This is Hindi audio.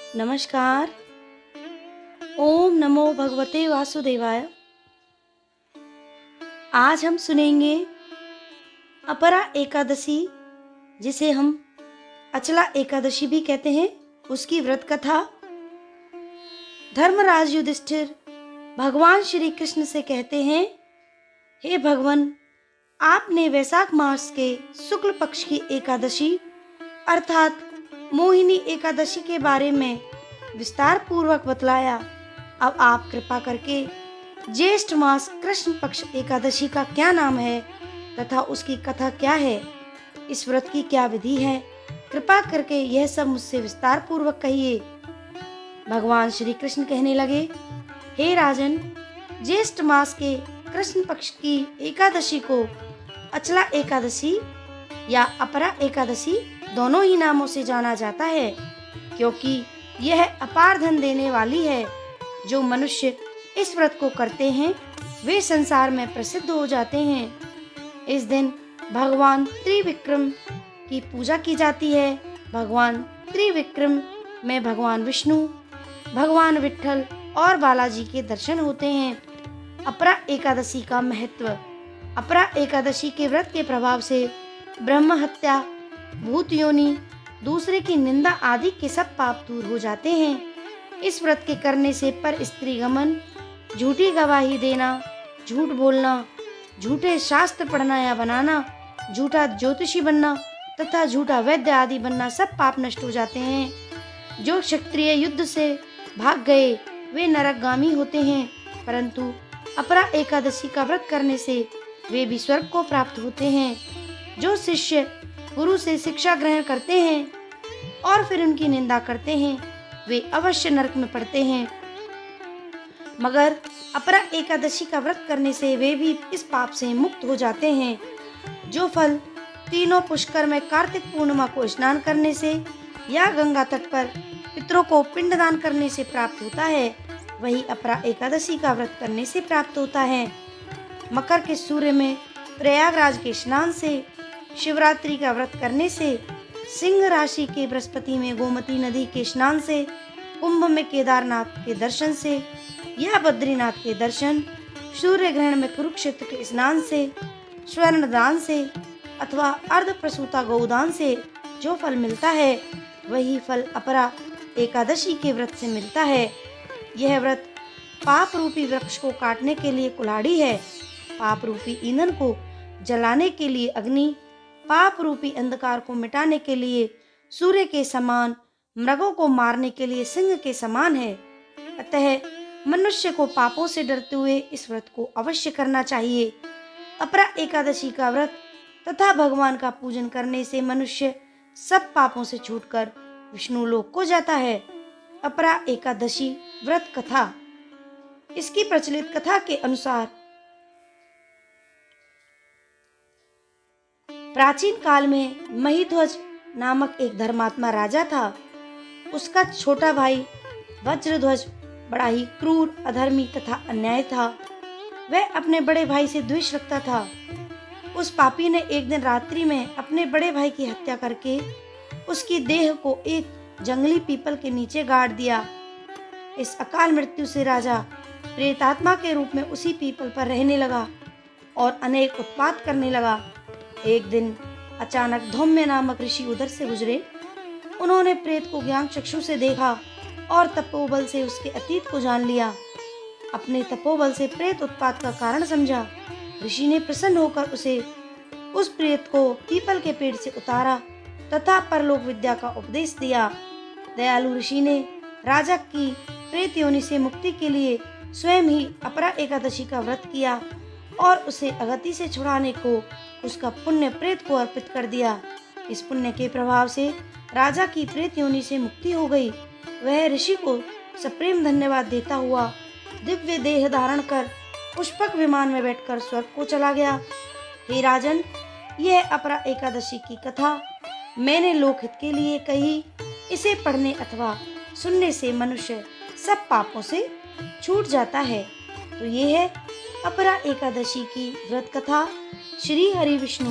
नमस्कार। ओम नमो भगवते वासुदेवाय। आज हम सुनेंगे अपरा एकादशी, जिसे हम अचला एकादशी भी कहते हैं, उसकी व्रत कथा। धर्मराज युधिष्ठिर भगवान श्री कृष्ण से कहते हैं, हे भगवान, आपने वैशाख मास के शुक्ल पक्ष की एकादशी अर्थात मोहिनी एकादशी के बारे में विस्तार पूर्वक बतलाया। अब आप कृपा करके ज्येष्ठ मास कृष्ण पक्ष एकादशी का क्या नाम है तथा उसकी कथा क्या है, इस व्रत की क्या विधि है, कृपा करके यह सब मुझसे विस्तार पूर्वक कहिए। भगवान श्री कृष्ण कहने लगे, हे राजन, ज्येष्ठ मास के कृष्ण पक्ष की एकादशी को अचला एकादशी या अपरा एकादशी दोनों ही नामों से जाना जाता है, क्योंकि यह अपार धन देने वाली है। जो मनुष्य इस व्रत को करते हैं वे संसार में प्रसिद्ध हो जाते हैं। इस दिन भगवान त्रिविक्रम की पूजा की जाती है। भगवान त्रिविक्रम में भगवान विष्णु, भगवान विट्ठल और बालाजी के दर्शन होते हैं। अपरा एकादशी का महत्व। अपरा एकादशी के व्रत के प्रभाव से ब्रह्म हत्या, भूत योनि, दूसरे की निंदा आदि के सब पाप दूर हो जाते हैं। इस व्रत के करने से पर स्त्री गमन, झूठी गवाही देना, झूठ बोलना, झूठे शास्त्र पढ़ना या बनाना, झूठा ज्योतिषी बनना तथा झूठा वैद्य आदि बनना सब पाप नष्ट हो जाते हैं। जो क्षत्रिय युद्ध से भाग गए वे नरकगामी होते हैं, परंतु अपरा एकादशी का व्रत करने से वे भी स्वर्ग को प्राप्त होते हैं। जो शिष्य गुरु से शिक्षा ग्रहण करते हैं और फिर उनकी निंदा करते हैं वे अवश्य नरक में पड़ते हैं, मगर अपरा एकादशी का व्रत करने से वे भी इस पाप से मुक्त हो जाते हैं। जो फल तीनों पुष्कर में कार्तिक पूर्णिमा को स्नान करने से या गंगा तट पर पितरों को पिंडदान करने से प्राप्त होता है, वही अपरा एकादशी का व्रत करने से प्राप्त होता है। मकर के सूर्य में प्रयागराज के स्नान से, शिवरात्रि का व्रत करने से, सिंह राशि के बृहस्पति में गोमती नदी के स्नान से, कुंभ में केदारनाथ के दर्शन से या बद्रीनाथ के दर्शन, सूर्य ग्रहण में कुरुक्षेत्र के स्नान से, स्वर्ण दान से अथवा अर्ध प्रसूता गौदान से जो फल मिलता है वही फल अपरा एकादशी के व्रत से मिलता है। यह व्रत पाप रूपी वृक्ष को काटने के लिए कुल्हाड़ी है, पाप रूपी ईंधन को जलाने के लिए अग्नि, पाप रूपी अंधकार को मिटाने के लिए सूर्य के समान, मृगों को मारने के लिए सिंह के समान है। अतः मनुष्य को पापों से डरते हुए इस व्रत को अवश्य करना चाहिए। अपरा एकादशी का व्रत तथा भगवान का पूजन करने से मनुष्य सब पापों से छूटकर विष्णु लोक को जाता है। अपरा एकादशी व्रत कथा। इसकी प्रचलित कथा के अनुसार प्राचीन काल में महिध्वज नामक एक धर्मात्मा राजा था। उसका छोटा भाई वज्रध्वज बड़ा ही क्रूर, अधर्मी तथा अन्यायी था। वह अपने बड़े भाई से द्वेष रखता था। उस पापी ने एक दिन रात्रि में अपने बड़े भाई की हत्या करके उसकी देह को एक जंगली पीपल के नीचे गाड़ दिया। इस अकाल मृत्यु से राजा प्रेतात्मा के रूप में उसी पीपल पर रहने लगा और अनेक उत्पात करने लगा। एक दिन अचानक धौम्य नामक ऋषि उधर से गुजरे। उन्होंने प्रेत को ज्ञान चक्षु से देखा और तपोबल से उसके अतीत को जान लिया। अपने तपोबल से प्रेत उत्पात का कारण समझा। ऋषि ने प्रसन्न होकर उस प्रेत को पीपल के पेड़ से उतारा तथा परलोक विद्या का उपदेश दिया। दयालु ऋषि ने राजा की प्रेत योनि से मुक्ति के लिए स्वयं ही अपरा एकादशी का व्रत किया और उसे अगति से छुड़ाने को उसका पुण्य प्रेत को अर्पित कर दिया। इस पुण्य के प्रभाव से राजा की प्रेत योनि से मुक्ति हो गई। वह ऋषि को सप्रेम धन्यवाद देता हुआ दिव्य देह धारण कर पुष्पक विमान में बैठकर स्वर्ग को चला गया। हे राजन, यह अपरा एकादशी की कथा मैंने लोकहित के लिए कही। इसे पढ़ने अथवा सुनने से मनुष्य सब पापों से छूट जाता है। तो ये है अपरा एकादशी की व्रत कथा। श्री हरि विष्णु।